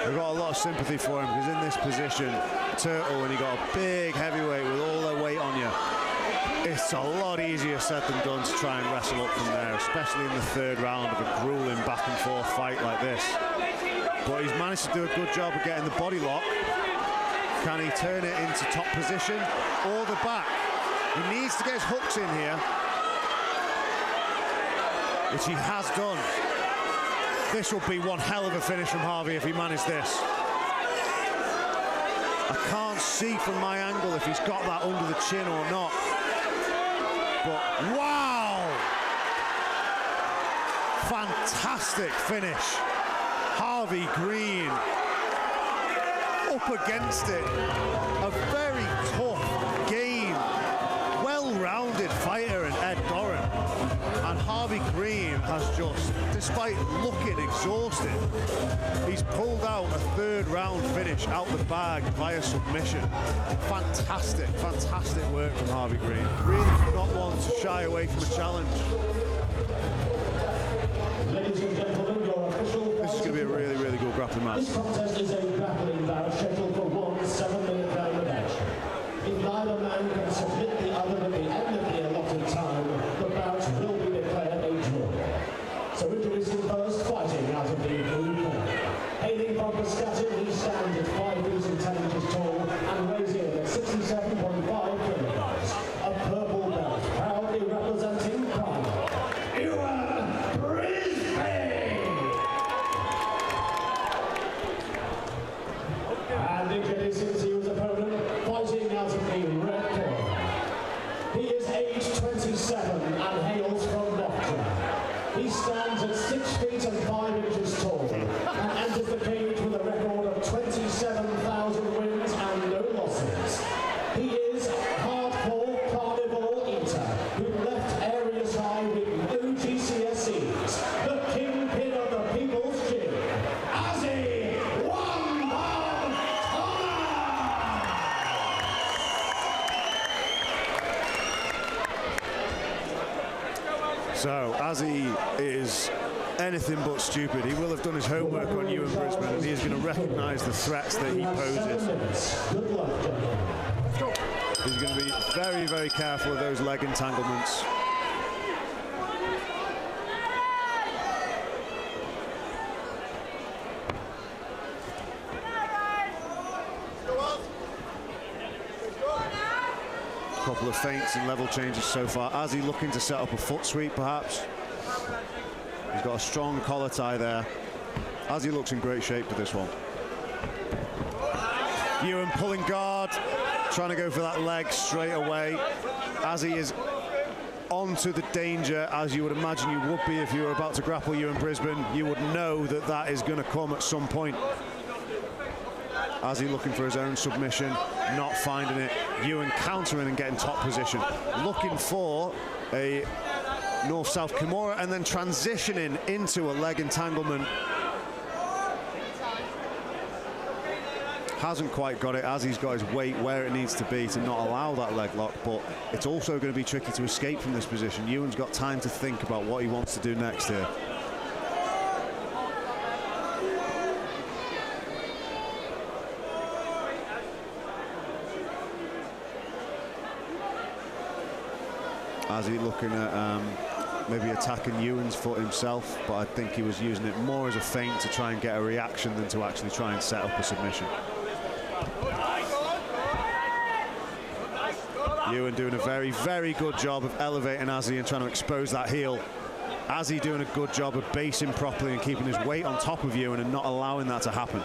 we've got a lot of sympathy for him because in this position, Turtle, when you got a big heavyweight with all their weight on you, it's a lot easier said than done to try and wrestle up from there, especially in the third round of a grueling back and forth fight like this. But he's managed to do a good job of getting the body lock. Can he turn it into top position or the back? He needs to get his hooks in here, which he has done. This will be one hell of a finish from Harvey if he managed this. I can't see from my angle if he's got that under the chin or not. But wow! Fantastic finish. Harvey Green up against it. A very tough game. Well-rounded fighter in Ed Doran. And Harvey Green Adrian has just, despite looking exhausted, he's pulled out a third-round finish out the bag via submission. Fantastic, fantastic work from Harvey Green. Really not one to shy away from a challenge. Ladies and gentlemen, your official... This is going to be a really, really good grappling match. This contest is a grappling bout scheduled for 1 7-minute round of action. If neither man can submit the other at the end of the allotted time, the bout will be declared a draw. So introducing first, fighting out of the blue corner. Hailing from Brisbane, he stands at 5 feet 10 inches tall and weighs in at 67.5 kilograms. A purple belt, proudly representing Iwan, Brisbane! And introducing his opponent, fighting out of the red corner. He is aged 27 and hails from Loughborough. He stands at 6 feet and 5 inches tall and enters the cage with a record of 27,000 wins and no losses. He is hardcore carnivore eater who left Eyrias high with no GCSEs. The kingpin of the people's gym, Osian. So, as he is anything but stupid, he will have done his homework on Iwan Brisbane, and he is going to recognise the threats that he poses. Good luck, gentlemen. He's going to be very, very careful of those leg entanglements. Couple of feints and level changes so far. Ozzy looking to set up a foot sweep, perhaps. He's got a strong collar tie there. Ozzy looks in great shape for this one. Iwan pulling guard, trying to go for that leg straight away. Ozzy is onto the danger, as you would imagine you would be if you were about to grapple Iwan Brisbane. You would know that that is going to come at some point. Ozzy looking for his own submission, not finding it. Iwan countering and getting top position. Looking for a north-south Kimura and then transitioning into a leg entanglement. Hasn't quite got it, as he's got his weight where it needs to be to not allow that leg lock, but it's also going to be tricky to escape from this position. Iwan's got time to think about what he wants to do next here. As he looking at maybe attacking Iwan's foot himself, but I think he was using it more as a feint to try and get a reaction than to actually try and set up a submission. Iwan doing a very, very good job of elevating Ozzy and trying to expose that heel. Ozzy doing a good job of basing properly and keeping his weight on top of Iwan and not allowing that to happen.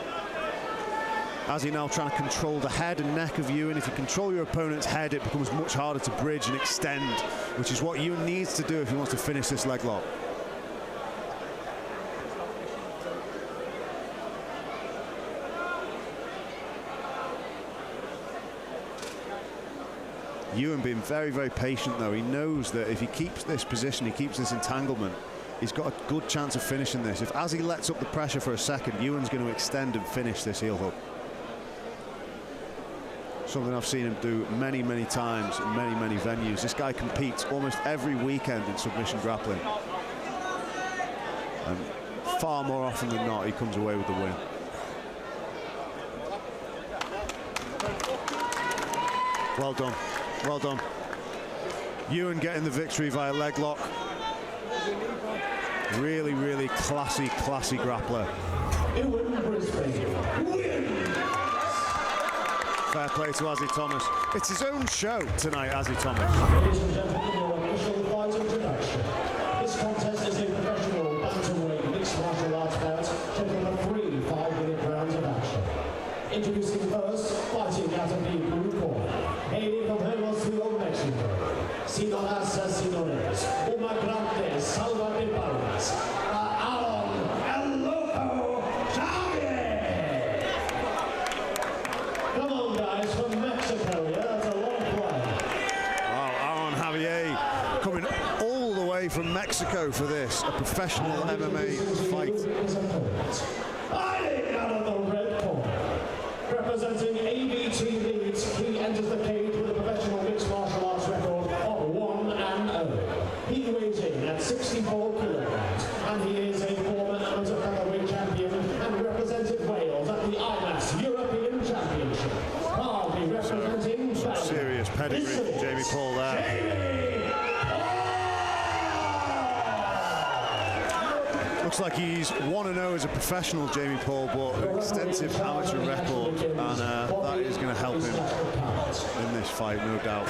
Ozzy now trying to control the head and neck of Iwan. If you control your opponent's head, it becomes much harder to bridge and extend, which is what Iwan needs to do if he wants to finish this leg lock. Iwan being very, very patient though. He knows that if he keeps this position, he keeps this entanglement, he's got a good chance of finishing this. If as he lets up the pressure for a second, Iwan's going to extend and finish this heel hook. Something I've seen him do many, many times in many, many venues. This guy competes almost every weekend in submission grappling. And far more often than not, he comes away with the win. Well done. Well done. Iwan getting the victory via leg lock. Really, really classy, classy grappler. Iwan Brisbane wins. Fair play to Ozzy Thomas. It's his own show tonight, Ozzy Thomas. Ladies and gentlemen, your official fight introduction. This contest is a professional bantamweight mixed martial arts bout, taking a 3 5-minute rounds of action. Introducing first, fighting out of the blue corner, hailing from Horrocks, Mexico. Sinoras, señores, uma grande salva de palmas a Alan El Loco Javier. Come on, guys, from Mexico, yeah, that's a long play. Oh, Alan Javier way from Mexico for this, a professional MMA fight. Fighting out of the red corner, representing ABT Leeds, he enters the cage with a professional mixed martial arts record of 1-0. He weighs in at 64 kilograms, and he is a former amateur featherweight champion and represented Wales at the Eyrias European Championship. Proudly representing Serious pedigree from Jamie Paul there. Looks like he's 1-0 as a professional, Jamie Paul, but an extensive amateur record, and that is going to help him in this fight, no doubt.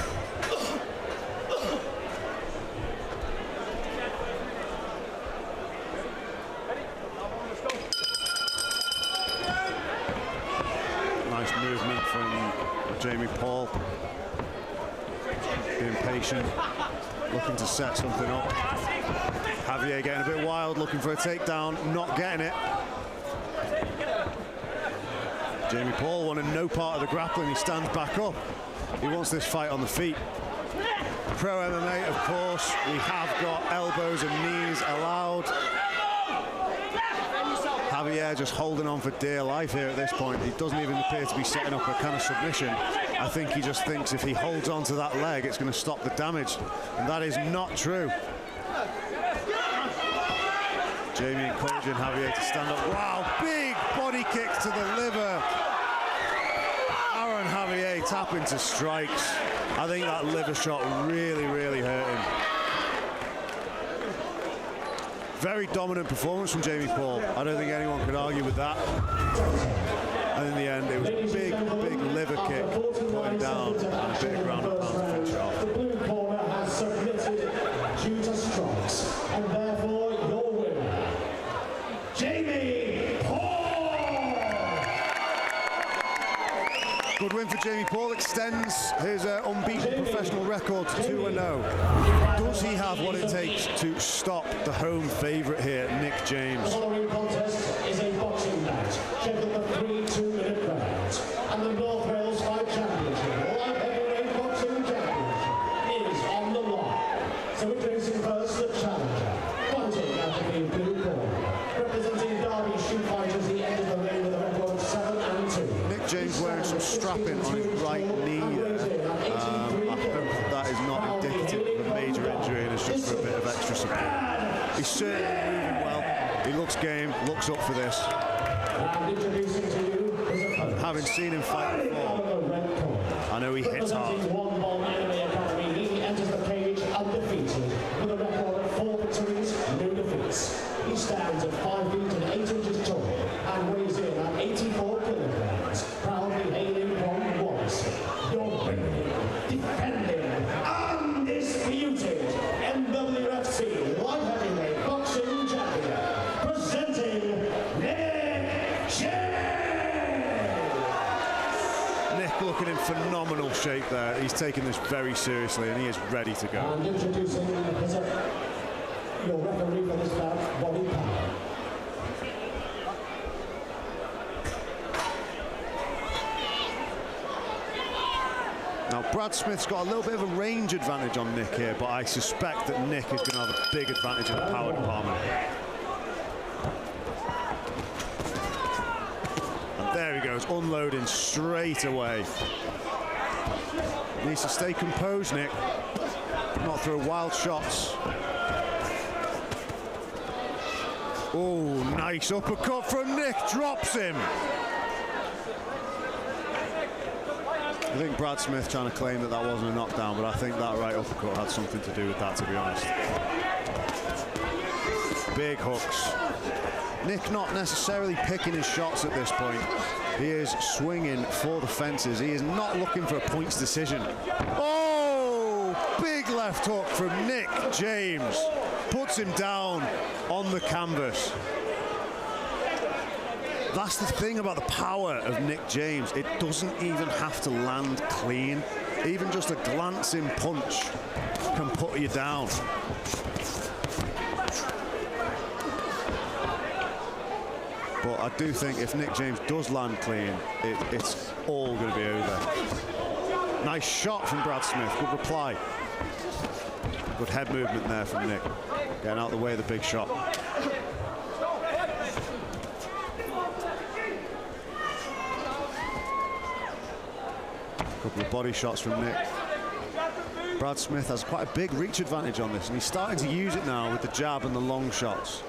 Nice movement from Jamie Paul. Being patient, looking to set something up. Javier getting a bit wild, looking for a takedown, not getting it. Jamie Paul wanted no part of the grappling, he stands back up. He wants this fight on the feet. Pro MMA, of course, we have got elbows and knees allowed. Javier just holding on for dear life here at this point. He doesn't even appear to be setting up a kind of submission. I think he just thinks if he holds on to that leg, it's going to stop the damage. And that is not true. Jamie encouraging Javier to stand up. Wow, big body kick to the liver. Aaron Javier tapping to strikes. I think that liver shot really, really hurt him. Very dominant performance from Jamie Paul. I don't think anyone could argue with that. And in the end, it was a big, big liver kick to put him down and a bit of ground and pound to finish it off. The blue corner has submitted due to strikes, and therefore your winner, Jamie Paul! Good win for Jamie Paul, extends his unbeaten professional record to 2-0. Does he have what it takes to stop the home favourite here, Nick James? The following contest is a boxing match, scheduled for 3 2-minute rounds, and the North Wales Fight Championship, light heavyweight boxing championship, is on the line. So introducing first the challenger, fighting out of the blue corner, representing Derby Shoe Fighters, he entered the ring with a record of 7-2. Nick James wearing some strapping on his right knee there. I hope that is not indicative of a major injury and it's just for a bit of extra support. He's certainly moving well. He looks game, looks up for this. Having seen him fight before, I know he hits hard. He enters the cage undefeated with a record of 4 victories, no defeats. He stands at 5 feet and 8 inches tall and weighs in at 84 kilograms, proudly hailing from Wallace. Your winning, defending, undisputed NWFC light heavyweight boxing champion, presenting Nick James! Nick looking in phenomenal shape there. He's taking this very seriously and he is ready to go. And introducing your referee for this bout, Ronnie Rowlands. Now, Brad Smith's got a little bit of a range advantage on Nick here, but I suspect that Nick is going to have a big advantage in the power department. And there he goes, unloading straight away. Needs to stay composed, Nick. Not throw wild shots. Oh, nice uppercut from Nick, drops him. I think Brad Smith trying to claim that that wasn't a knockdown, but I think that right uppercut had something to do with that, to be honest. Big hooks. Nick not necessarily picking his shots at this point. He is swinging for the fences. He is not looking for a points decision. Oh, big left hook from Nick James. Puts him down on the canvas. That's the thing about the power of Nick James. It doesn't even have to land clean. Even just a glancing punch can put you down. But I do think if Nick James does land clean, it's all going to be over. Nice shot from Brad Smith. Good reply. Good head movement there from Nick. Getting out the way of the big shot. Couple of body shots from Nick. Brad Smith has quite a big reach advantage on this, and he's starting to use it now with the jab and the long shots.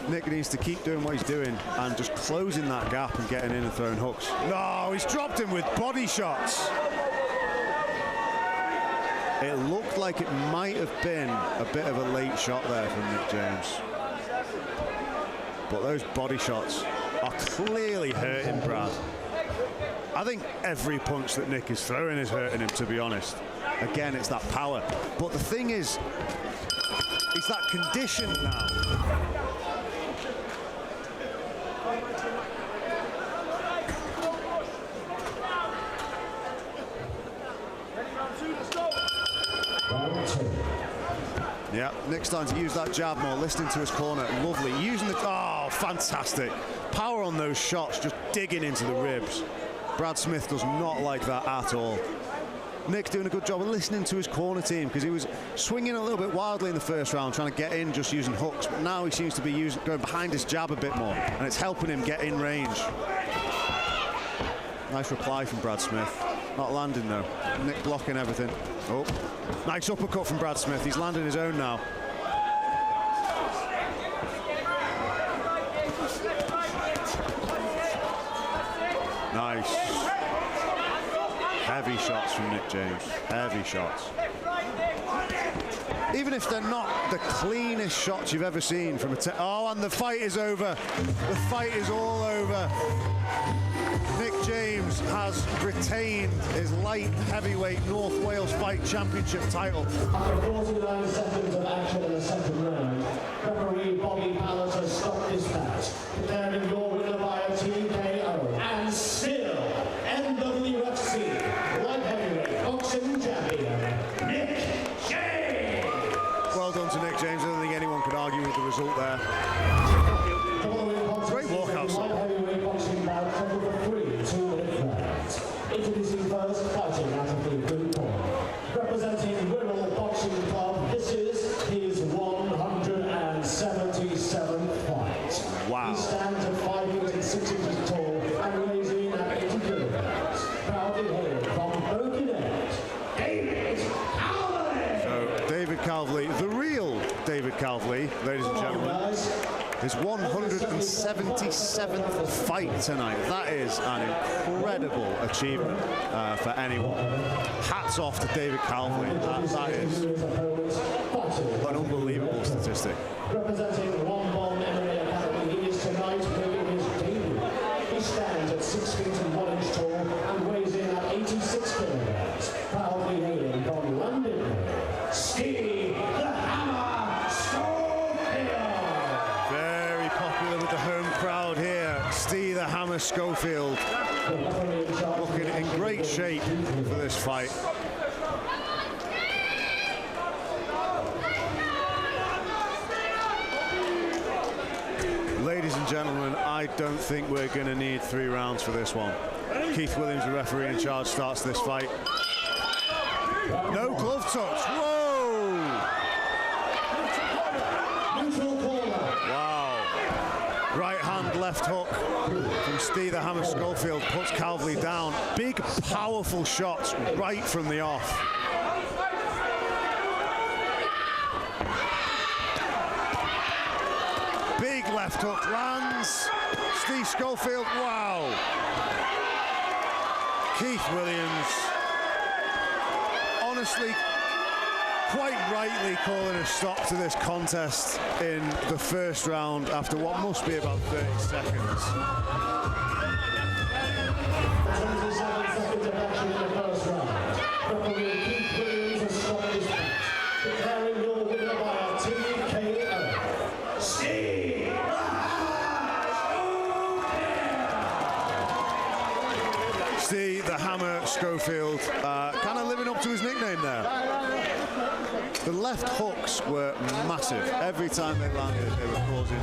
Nick needs to keep doing what he's doing and just closing that gap and getting in and throwing hooks. No, he's dropped him with body shots. It looked like it might have been a bit of a late shot there from Nick James. But those body shots are clearly hurting Brad. I think every punch that Nick is throwing is hurting him, to be honest. Again, it's that power. But the thing is, it's that condition now. Yeah, Nick's starting to use that jab more, listening to his corner. Lovely. Using the... Oh, fantastic. Power on those shots, just digging into the ribs. Brad Smith does not like that at all. Nick's doing a good job of listening to his corner team, because he was swinging a little bit wildly in the first round, trying to get in just using hooks. But now he seems to be going behind his jab a bit more, and it's helping him get in range. Nice reply from Brad Smith. Not landing though. Nick blocking everything. Oh, nice uppercut from Brad Smith. He's landing his own now. Nice. Heavy shots from Nick James. Heavy shots. Even if they're not the cleanest shots you've ever seen from a... Oh, and the fight is over. The fight is all over. Nick James has retained his light heavyweight North Wales Fight Championship title. After 49 seconds of action in the second round, referee Bobby Pallet has stopped this match, declaring your winner by a TKO. And still, NWFC light heavyweight boxing champion, Nick James. Well done to Nick James. I don't think anyone could argue with the result there. Great walkout. Introducing first, fighting out of the blue corner. Representing Wirral Boxing Club, this is his 177th fight. Wow. He stands at 5 feet and 6 inches tall and weighs in at 80 kilograms. Proudly hailed from Birkenhead, David Calverly. So, David Calverly, the real David Calverly, ladies and gentlemen. His 177th fight tonight. That is an incredible achievement for anyone. Hats off to David Calverly. That is an unbelievable statistic. Representing One Bomb MMA Academy, he is tonight making his debut. He stands at 6 feet and 1 inch tall and weighs in at 86 kilograms. Proudly hailing from London, Steve the Hammer Scholfield. Very popular with the home crowd here. Steve the Hammer Scholfield looking in great shape for this fight. Ladies and gentlemen, I don't think we're going to need 3 rounds for this one. Keith Williams, the referee in charge, starts this fight. No glove touch. Whoa! Wow. Right hand, left hook from Steve the Hammer Scholfield puts Calverly down. Big, powerful shots right from the off. Big left hook lands. Steve Scholfield, wow. Keith Williams, honestly, quite rightly calling a stop to this contest in the first round after what must be about 30 seconds. 27 seconds of action in the first round. Referee Keith Williams has stopped this match, declaring your winner by a TKO. Steve The Hammer Scholfield, kind of living up to his nickname there. The left hooks were massive. Every time they landed, they were causing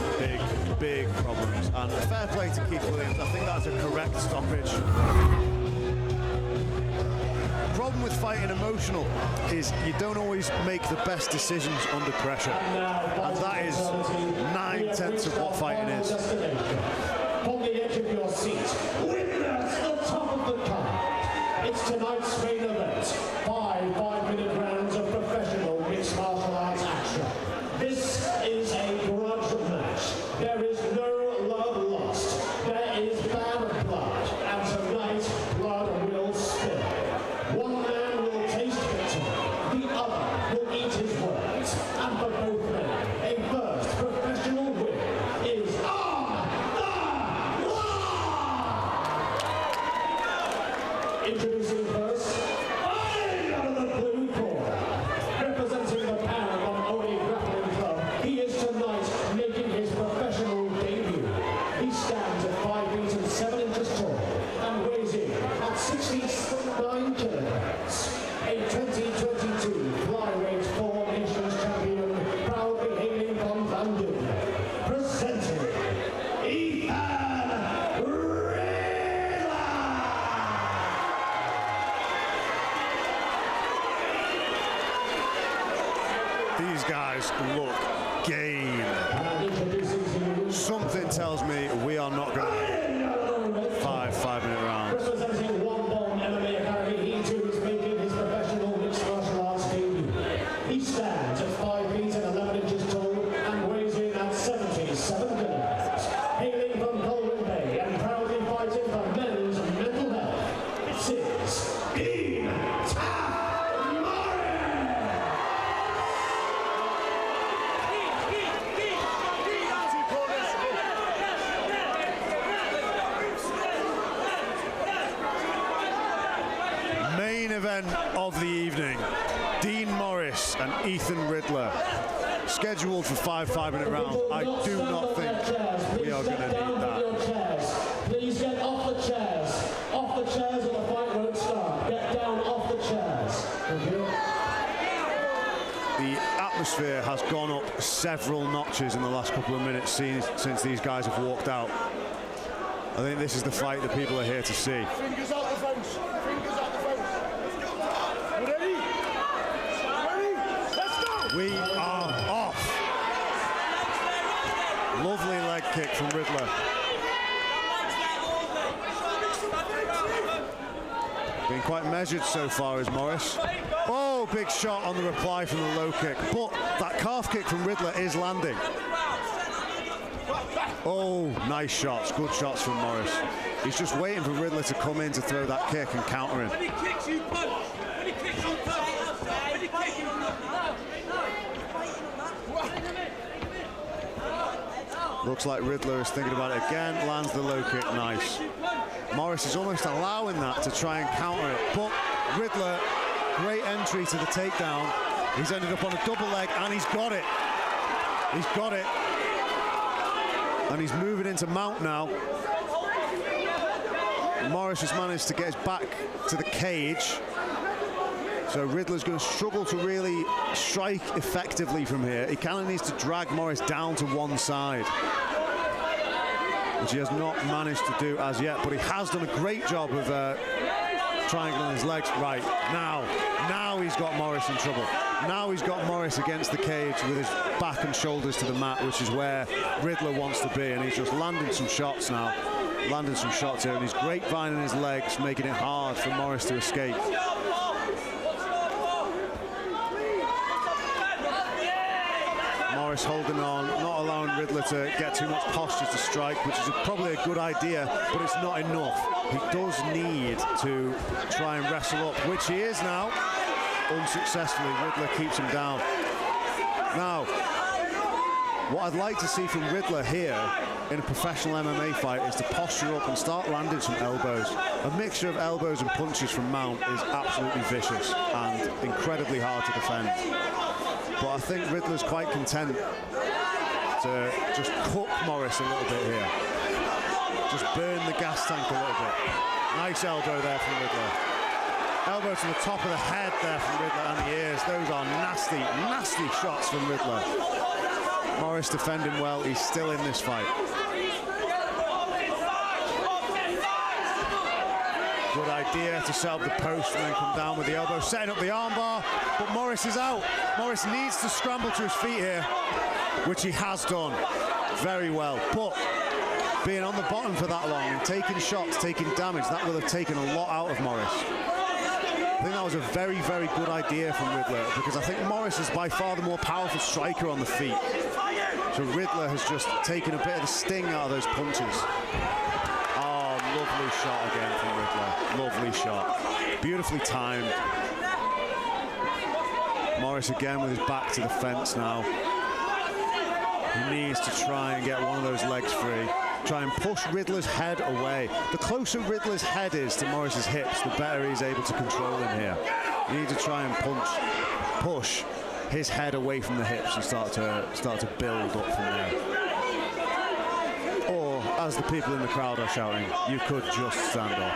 big problems. And fair play to Keith Williams. I think that's a correct stoppage. problem with fighting emotional is you don't always make the best decisions under pressure. And that is 9/10 of what fighting is. On the edge of your seat, winners at the top of the card. It's tonight's main event. 5 5-minute rounds of professional mixed martial arts action. This is a grudge match. There is no love lost. There is bad blood. And tonight, blood will spill. One man will taste victory. The other will eat his words. And for both men, a first professional win is on the line! Introducing first, fighting out of the blue corner. Representing the Paragon Grappling Club, he is tonight making his professional debut. He stands at 5 feet and 7 inches tall and weighs in at 69 kilograms. A 2022 flyweight 4 nations champion, proudly hailing from London. Presenting Iwan Riddler! These guys look game. And introducing to you, Something tells me we are not going to 5-minute rounds. representing One Bomb MMA Academy, he too is making his professional mixed martial arts debut. He stands at 5 feet and 11 inches tall and weighs in at 77 kilograms. Hailing from Colwyn Bay and proudly fighting for men's mental health, this is Taff Morris! Main event of the evening, Dean Morris and Ethan Riddler. Scheduled for 5-minute rounds. I do not think we are going to need that. Please get off the chairs. Off the chairs or the fight won't start. Get down off the chairs. Thank you. The atmosphere has gone up several notches in the last couple of minutes since these guys have walked out. I think this is the fight that people are here to see. Fingers out the fence. Fingers out the fence. Ready? Ready? Let's go! We are off. Lovely leg kick from Riddler. Been quite measured so far is Morris. Oh, big shot on the reply from the low kick. But that calf kick from Riddler is landing. Oh, nice shots. Good shots from Morris. He's just waiting for Riddler to come in to throw that kick and counter him. When he kicks, you punch. When he kicks, you punch. When he kicks, you Looks like Riddler is thinking about it again. Lands the low kick. Nice. Morris is almost allowing that to try and counter it. But Riddler, great entry to the takedown. He's ended up on a double leg and he's got it. He's got it. And he's moving into mount now. Morris has managed to get his back to the cage. So Riddler's going to struggle to really strike effectively from here. He kind of needs to drag Morris down to one side, which he has not managed to do as yet, but he has done a great job of triangling his legs. Right, now he's got Morris in trouble. Now he's got Morris against the cage with his back and shoulders to the mat, which is where Riddler wants to be, and he's just landing some shots now. Landing some shots here, and he's grapevining his legs, making it hard for Morris to escape. Morris holding on, not allowing Riddler to get too much posture to strike, which is probably a good idea, but it's not enough. He does need to try and wrestle up, which he is now. Unsuccessfully, Riddler keeps him down. Now, what I'd like to see from Riddler here in a professional MMA fight is to posture up and start landing some elbows. A mixture of elbows and punches from mount is absolutely vicious and incredibly hard to defend. But I think Riddler's quite content to just cook Morris a little bit here. Just burn the gas tank a little bit. Nice elbow there from Riddler. Elbow to the top of the head there from Riddler and the ears. Those are nasty, nasty shots from Riddler. Morris defending well. He's still in this fight. Good idea to set up the post and then come down with the elbow, setting up the armbar, but Morris is out. Morris needs to scramble to his feet here, which he has done very well. But being on the bottom for that long and taking shots, taking damage, that will have taken a lot out of Morris. I think that was a very, very good idea from Riddler, because I think Morris is by far the more powerful striker on the feet. So Riddler has just taken a bit of the sting out of those punches. Oh, lovely shot again from Riddler. Lovely shot. Beautifully timed. Morris again with his back to the fence now. He needs to try and get one of those legs free. Try and push Riddler's head away. The closer Riddler's head is to Morris's hips, the better he's able to control him here. You need to try and push his head away from the hips and start to build up from there. Or, as the people in the crowd are shouting, you could just stand up.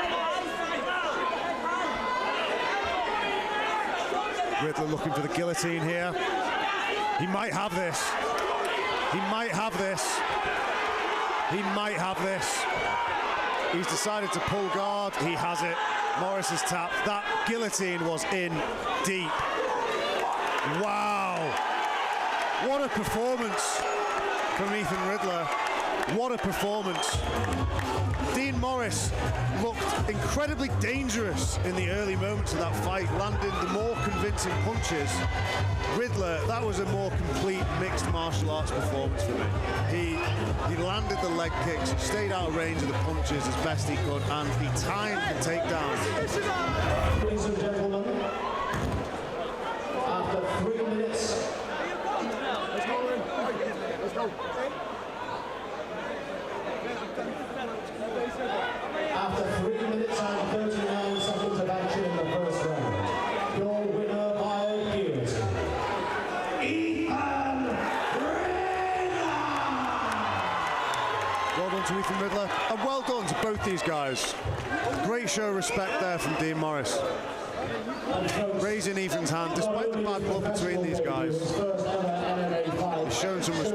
Riddler looking for the guillotine here. He might have this. He might have this. He might have this. He's decided to pull guard. He has it. Morris is tapped. That guillotine was in deep. Wow. What a performance from Ethan Riddler. What a performance. Dean Morris looked incredibly dangerous in the early moments of that fight, landing the more convincing punches. Riddler, that was a more complete mixed martial arts performance for me. He landed the leg kicks, he stayed out of range of the punches as best he could, and he timed the takedowns. Ladies and gentlemen, after 3 minutes. Let's go, Lynn. Let's go. After 3 minutes and 39 seconds of action in the first round, your winner by guillotine, Ethan Riddler! Well done to Ethan Riddler, and well done to both these guys. Great show of respect there from Dean Morris. Raising Ethan's hand, despite the bad blood between these guys. He's shown some respect.